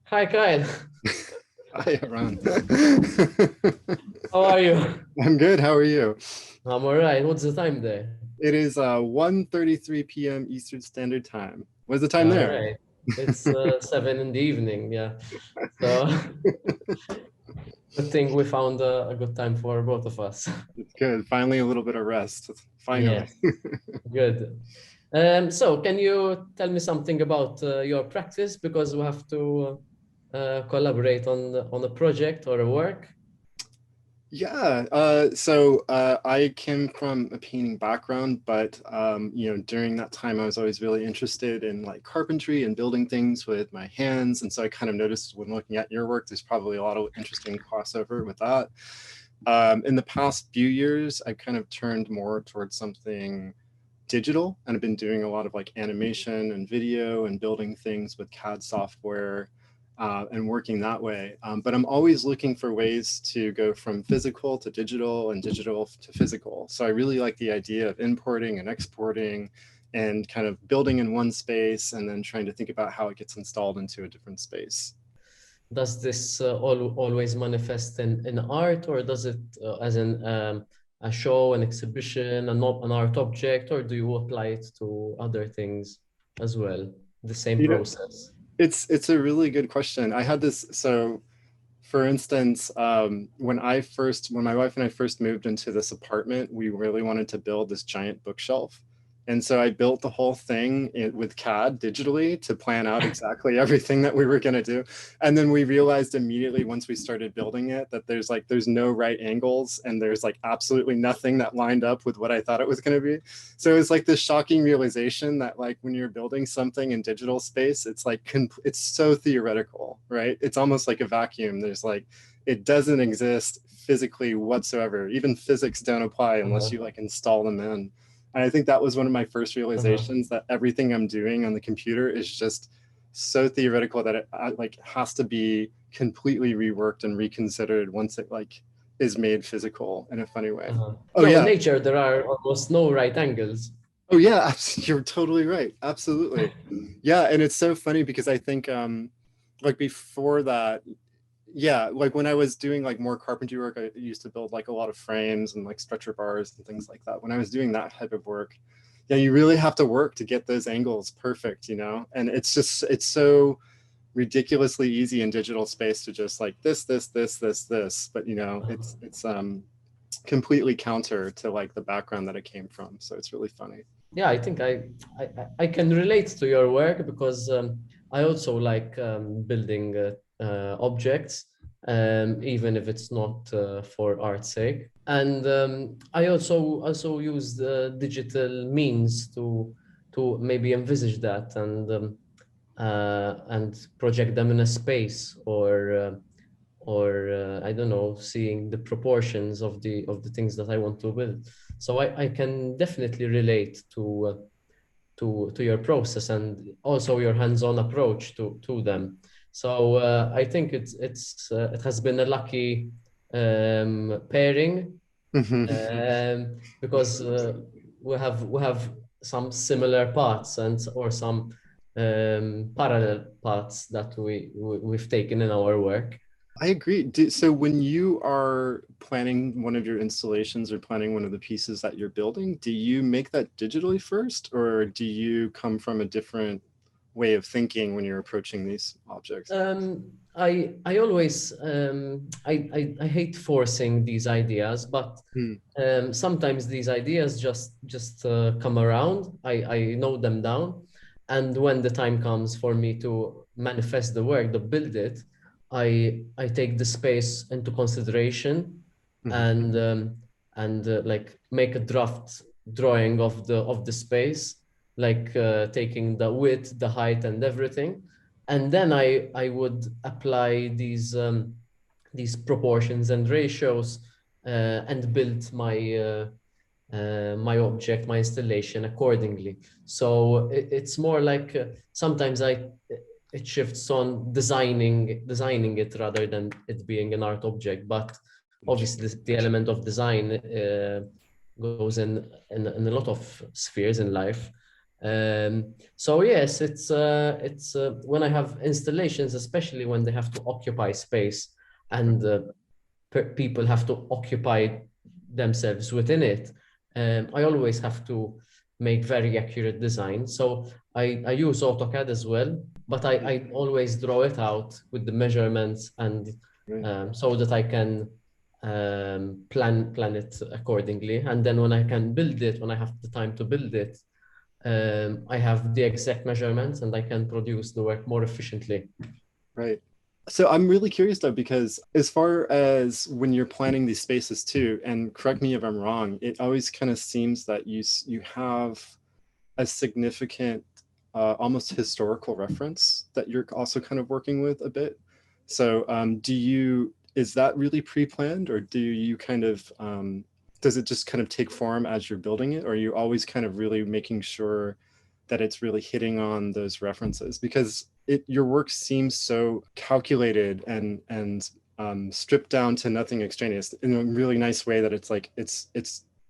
Hi, Kyle. Hi, Ron. How are you? I'm good. How are you? I'm all right. What's the time there? It is 1:33 p.m. Eastern Standard Time. What's the time All there? right. It's 7 in the evening. Yeah. So good thing we found a good time for both of us. It's good. Finally, a little bit of rest. Finally. Yeah, good. So can you tell me something about your practice? Because we have to collaborate on a project or a work. Yeah. I came from a painting background, but during that time, I was always really interested in like carpentry and building things with my hands. And so I kind of noticed when looking at your work, there's probably a lot of interesting crossover with that. In the past few years, I've kind of turned more towards something digital, and I've been doing a lot of like animation and video and building things with CAD software and working that way. But I'm always looking for ways to go from physical to digital and digital to physical. So I really like the idea of importing and exporting and kind of building in one space and then trying to think about how it gets installed into a different space. Does this always manifest in art, or does it as in a show, an exhibition, an art object, or do you apply it to other things as well? The same You know, process. it's a really good question. I had this so for instance, when my wife and I first moved into this apartment, we really wanted to build this giant bookshelf. And so I built the whole thing with CAD digitally to plan out exactly everything that we were going to do. And then we realized immediately once we started building it that there's no right angles and there's like absolutely nothing that lined up with what I thought it was going to be. So it's like this shocking realization that like when you're building something in digital space, it's like it's so theoretical, right? It's almost like a vacuum. There's like it doesn't exist physically whatsoever. Even physics don't apply unless Uh-huh. you like install them in. And I think that was one of my first Uh-huh. realizations that everything I'm doing on the computer is just so theoretical that it like has to be completely reworked and reconsidered once it like is made physical in a funny way. Uh-huh. Oh No, in yeah. nature there are almost no right angles. Oh yeah, you're totally right. Absolutely. Yeah, and it's so funny because I think like before that, yeah, like when I was doing like more carpentry work, I used to build like a lot of frames and like stretcher bars and things like that. When I was doing that type of work, yeah, you really have to work to get those angles perfect, you know? And it's so ridiculously easy in digital space to just like this, but you know, Uh-huh. it's completely counter to like the background that it came from. So it's really funny. Yeah, I think I can relate to your work because I also like building objects, even if it's not for art's sake. And I also use the digital means to maybe envisage that and project them in a space or I don't know, seeing the proportions of the things that I want to build. So I can definitely relate to your process and also your hands-on approach to them. So I think it has been a lucky pairing because we have some similar paths and or some parallel paths that we've taken in our work. I agree. So when you are planning one of your installations or planning one of the pieces that you're building, do you make that digitally first, or do you come from a different way of thinking when you're approaching these objects? I always I hate forcing these ideas, but Hmm. sometimes these ideas just come around. I know them down, and when the time comes for me to manifest the work, to build it, I take the space into consideration Mhm. and like make a draft drawing of the space, like taking the width, the height, and everything, and then I would apply these proportions and ratios and build my object, my installation accordingly. So it's more like sometimes it shifts on designing it rather than it being an art object. But obviously, the element of design goes in a lot of spheres in life. So yes, it's when I have installations, especially when they have to occupy space and people have to occupy themselves within it. I always have to make very accurate design. So I use AutoCAD as well, but I always draw it out with the measurements and Right. so that I can plan it accordingly. And then when I can build it, when I have the time to build it, I have the exact measurements and I can produce the work more efficiently. Right. So I'm really curious though, because as far as when you're planning these spaces too, and correct me if I'm wrong, it always kind of seems that you have a significant, almost historical reference that you're also kind of working with a bit. So is that really pre-planned, or do you kind of, does it just kind of take form as you're building it, or are you always kind of really making sure that it's really hitting on those references? Because your work seems so calculated and stripped down to nothing extraneous in a really nice way, that it's like it's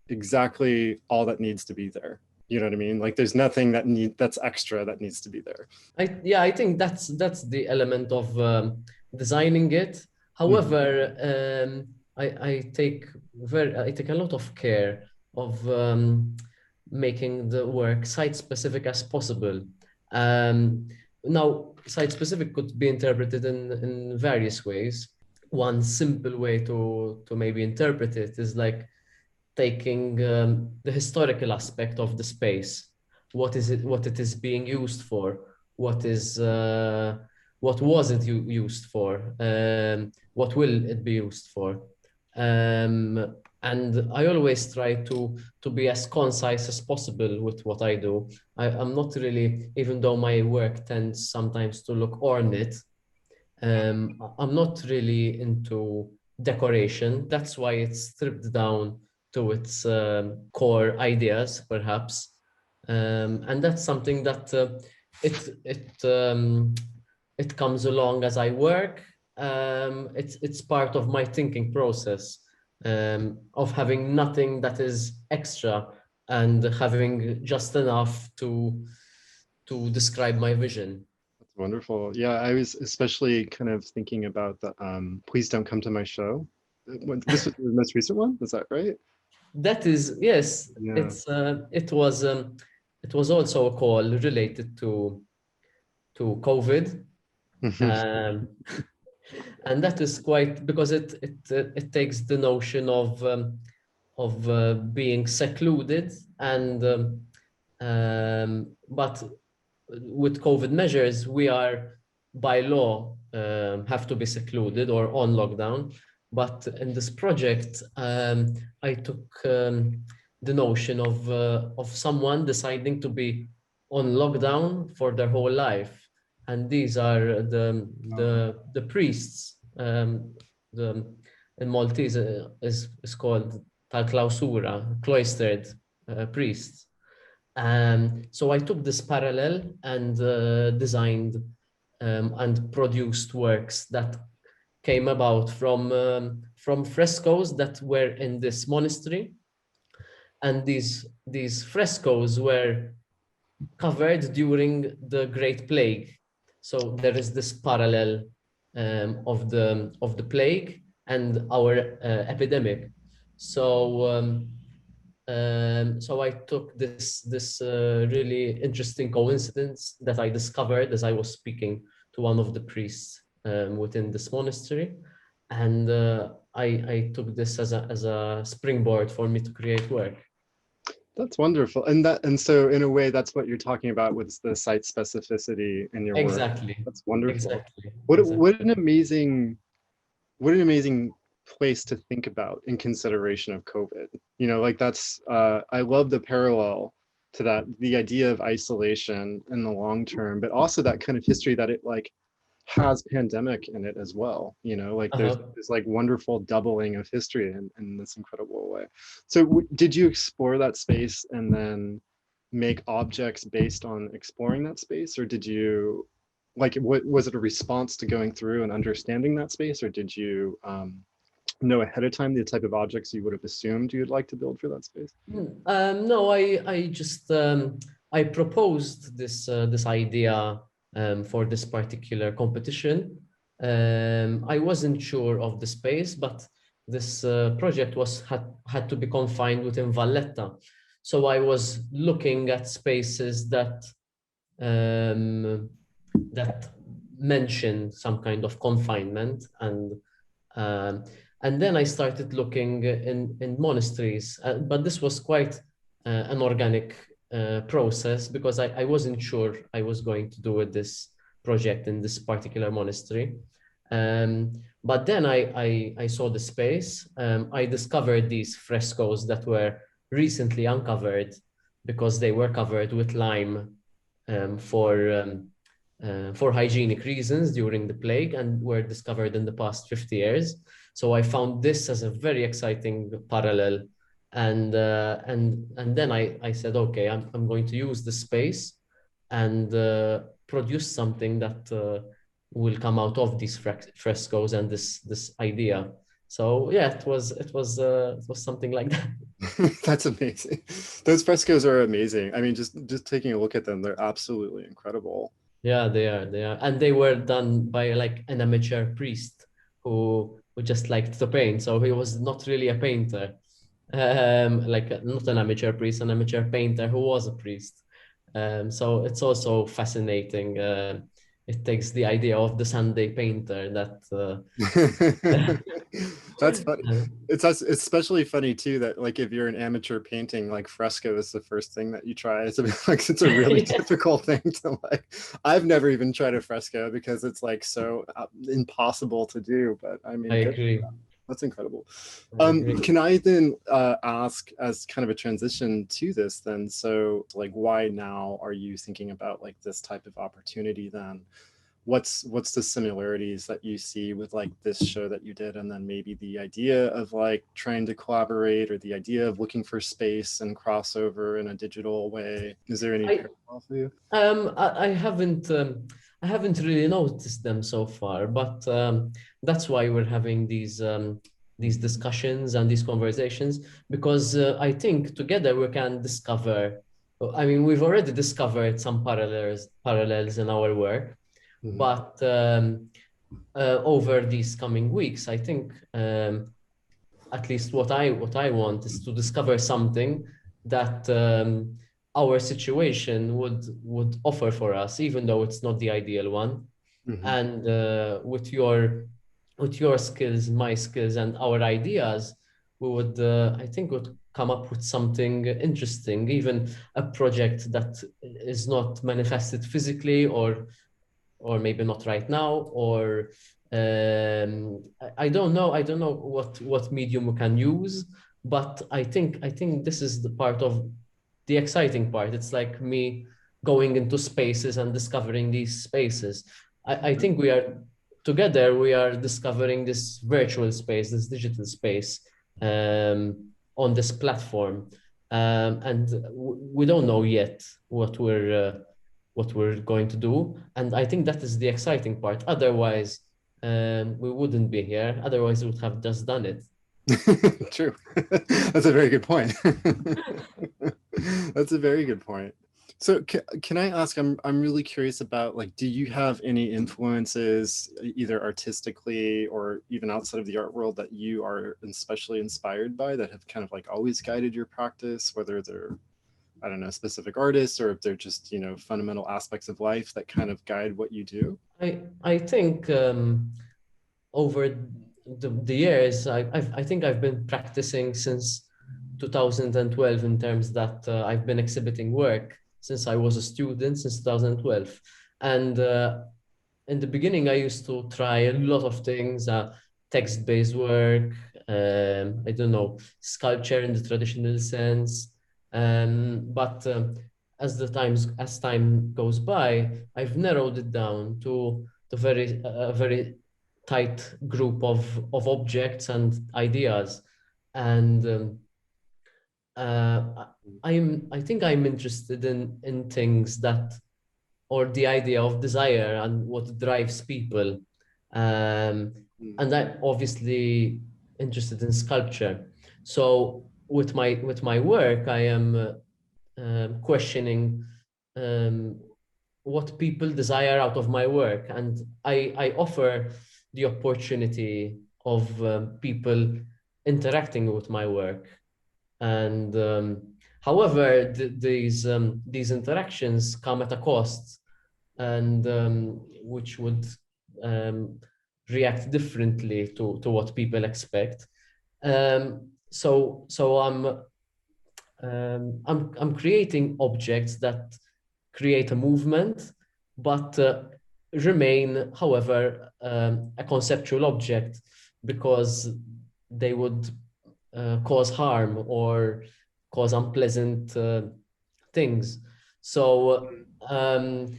exactly all that needs to be there. You know what I mean? Like there's nothing that's extra that needs to be there. I think that's the element of designing it. Mhm. However, I take a lot of care of making the work site specific as possible. Um, Now, site specific could be interpreted in various ways. One simple way to maybe interpret it is like taking the historical aspect of the space. What it is being used for? What is what was it used for? What will it be used for? And I always try to be as concise as possible with what I do. I'm not really, even though my work tends sometimes to look ornate, I'm not really into decoration. That's why it's stripped down to its core ideas, perhaps. And that's something that it it it comes along as I work. It's part of my thinking process of having nothing that is extra and having just enough to describe my vision. That's wonderful. Yeah, I was especially kind of thinking about the Please Don't Come to My Show. This was the most recent one, is that right? That is, yes, Yeah. it was also a call related to COVID, um, and that is quite because it takes the notion of being secluded and but with COVID measures we are by law have to be secluded or on lockdown. But in this project, I took the notion of someone deciding to be on lockdown for their whole life, and these are the priests. The in Maltese is called tal clausura, cloistered priests. So I took this parallel and designed and produced works that came about from frescoes that were in this monastery, and these frescoes were covered during the Great Plague. So there is this parallel of the plague and our epidemic. So I took this really interesting coincidence that I discovered as I was speaking to one of the priests within this monastery, and I took this as a springboard for me to create work. That's wonderful. And so in a way, that's what you're talking about with the site specificity in your work. Exactly, That's wonderful. exactly, What exactly. what an amazing place to think about in consideration of COVID. You know, like that's I love the parallel to that, the idea of isolation in the long term, but also that kind of history that it like has pandemic in it as well. You know, like there's Uh-huh. this like wonderful doubling of history in this incredible way. So did you explore that space and then make objects based on exploring that space, or did you like what was it a response to going through and understanding that space, or did you know ahead of time the type of objects you would have assumed you'd like to build for that space? No, I just I proposed this idea for this particular competition. I wasn't sure of the space, but this project had to be confined within Valletta. So I was looking at spaces um, that mention some kind of confinement, um, and then I started looking in monasteries, but this was quite an organic process because I wasn't sure I was going to do with this project in this particular monastery. But then I saw the space. I discovered these frescoes that were recently uncovered because they were covered with lime um, for um, for hygienic reasons during the plague and were discovered in the past 50 years. So I found this as a very exciting parallel. And then I said, okay, I'm going to use the space and produce something that will come out of these frescoes and this idea. So yeah, it was something like that. That's amazing. Those frescoes are amazing. I mean, just taking a look at them, they're absolutely incredible. Yeah, they are, and they were done by like an amateur priest who just liked to paint. So he was not really a painter, like not an amateur priest, an amateur painter who was a priest. So it's also fascinating. It takes the idea of the Sunday painter that That's funny. uh, It's especially funny too that like if you're an amateur painting, like fresco is the first thing that you try. It's a, like it's a really yeah, difficult thing to like. I've never even tried a fresco because it's like so impossible to do. But I I mean, good. agree. That's incredible. I agree. Can I then ask as kind of a transition to this then? So like why now are you thinking about like this type of opportunity then? What's the similarities that you see with like this show that you did and then maybe the idea of like trying to collaborate or the idea of looking for space and crossover in a digital way? Is there any I parallel for you? I haven't really noticed them so far, but that's why we're having these discussions and these conversations because I think together we can discover. I mean, we've already discovered some parallels in our work, Mhm. but over these coming weeks, I think at least what I want is to discover something that our situation would offer for us, even though it's not the ideal one. Mhm. And with your skills, my skills, and our ideas, we would I think would come up with something interesting, even a project that is not manifested physically or maybe not right now, or I don't know. I don't know what medium we can use, but I think this is the part of the exciting part. It's like me going into spaces and discovering these spaces. I think we are together. We are discovering this virtual space, this digital space on this platform, and we don't know yet what we're going to do. And I think that is the exciting part. Otherwise, we wouldn't be here. Otherwise, we would have just done it. True. That's a very good point. That's a very good point. So can I ask, I'm really curious about like, do you have any influences either artistically or even outside of the art world that you are especially inspired by that have kind of like always guided your practice, whether they're, I don't know, specific artists or if they're just, you know, fundamental aspects of life that kind of guide what you do? I think over the years, I think I've been practicing since 2012 in terms that I've been exhibiting work since I was a student since 2012. And in the beginning, I used to try a lot of things, text-based work, I don't know, sculpture in the traditional sense. But as time goes by, I've narrowed it down to the very tight group of objects and ideas. And I think I'm interested in things that, or the idea of desire and what drives people. Um, and I'm obviously interested in sculpture. So with my work, I am questioning um, what people desire out of my work, and I offer the opportunity of people interacting with my work. And however, these interactions come at a cost, and which would react differently to what people expect. So I'm creating objects that create a movement, but remain, however, a conceptual object, because they would cause harm or cause unpleasant things. So I'm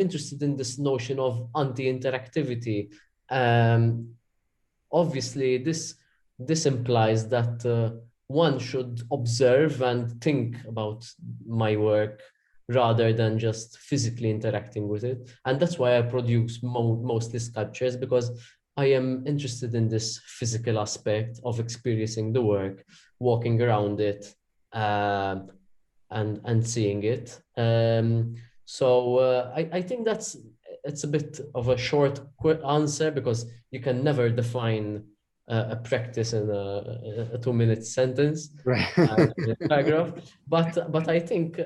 interested in this notion of anti-interactivity. Um, Obviously, this implies that one should observe and think about my work rather than just physically interacting with it. And that's why I produce mostly sculptures, because I am interested in this physical aspect of experiencing the work, walking around it, uh, and seeing it. I think it's a bit of a short quick answer, because you can never define a practice in a 2 minute sentence, Right. in a paragraph. But I think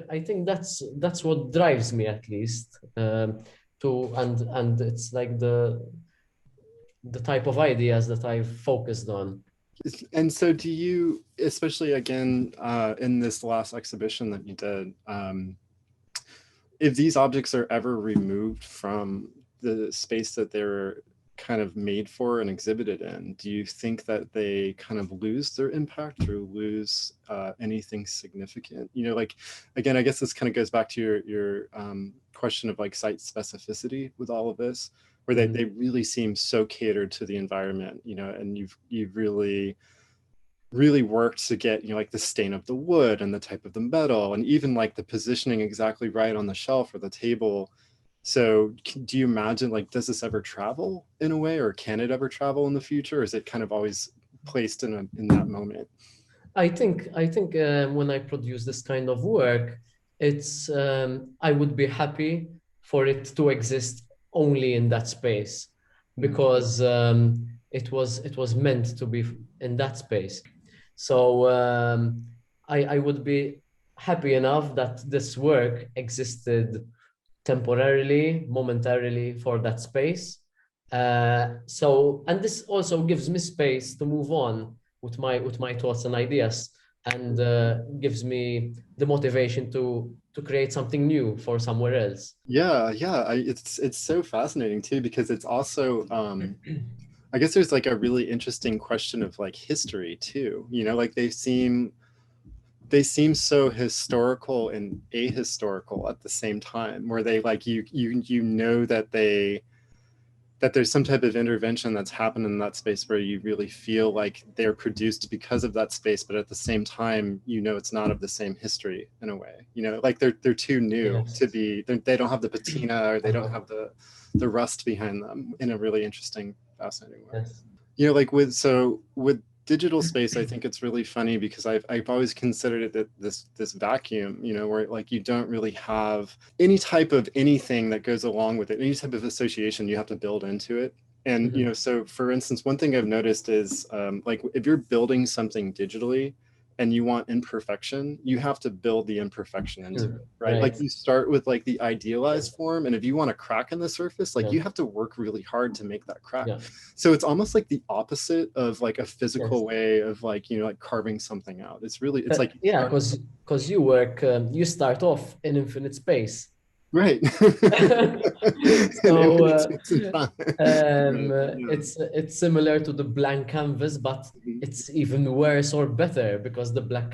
that's what drives me, at least, and it's like the type of ideas that I've focused on. And so do you, especially again, in this last exhibition that you did, if these objects are ever removed from the space that they're kind of made for and exhibited in, do you think that they kind of lose their impact or lose anything significant? You know, like, again, I guess this kind of goes back to your question of like site specificity with all of this, where they really seem so catered to the environment, you know, and you've really worked to get, you know, like the stain of the wood and the type of the metal and even like the positioning exactly right on the shelf or the table. So do you imagine, like, does this ever travel in a way, or can it ever travel in the future? Or is it kind of always placed in that moment? I think when I produce this kind of work, it's I would be happy for it to exist only in that space, because it was meant to be in that space. So I would be happy enough that this work existed temporarily, momentarily, for that space. And this also gives me space to move on with my thoughts and ideas, and gives me the motivation to create something new for somewhere else. Yeah, yeah. It's so fascinating too, because it's also I guess there's like a really interesting question of like history too. You know, like they seem so historical and ahistorical at the same time, where they like you know that there's some type of intervention that's happened in that space where you really feel like they're produced because of that space, but at the same time, you know, it's not of the same history in a way. You know, like they're too new to Yes. be. They don't have the patina, or they don't Uh-huh. have the rust behind them in a really interesting, fascinating way. Yes. You know, like with digital space, I think it's really funny because I've always considered it that this vacuum, you know, where like you don't really have any type of anything that goes along with it, any type of association you have to build into it. And you know, so for instance, one thing I've noticed is like if you're building something digitally and you want imperfection, you have to build the imperfection into it, right? Like Right. you start with like the Yeah. idealized form, and if you want a crack in the surface, like Yeah. you have to work really hard to make that crack. Yeah. So it's almost like the opposite of like a Yes. physical way of like, you know, like carving something out. It's like you Yeah, start because you start off in infinite space. right. In So infinite space and time. Right. Yeah. it's similar to the blank canvas, but Mhm. it's even worse or better, because the blank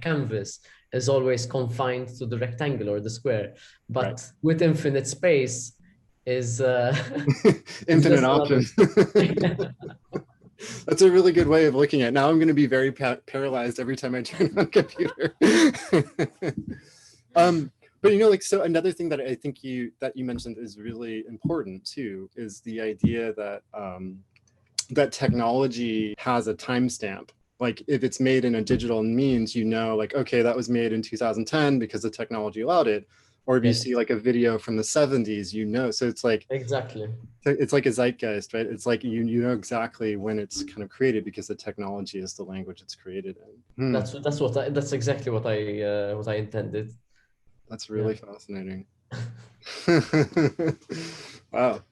canvas is always confined to the rectangle or the square. Right. But with infinite space is is Infinite just another. options. That's a really good way of looking at it. Now I'm going to be very paralyzed every time I turn on a computer. um, but you know, like, so another thing that I think you mentioned is really important too, is the idea that that technology has a timestamp. like if it's made in a digital means, you know, like, okay, that was made in 2010 because the technology allowed it. Or if you see Yes, like a video from the 70s, you know, so exactly. it's like a zeitgeist, right? It's like you know exactly when it's kind of created because the technology is the language it's created in. That's exactly what I intended. That's Yeah. really fascinating. Wow.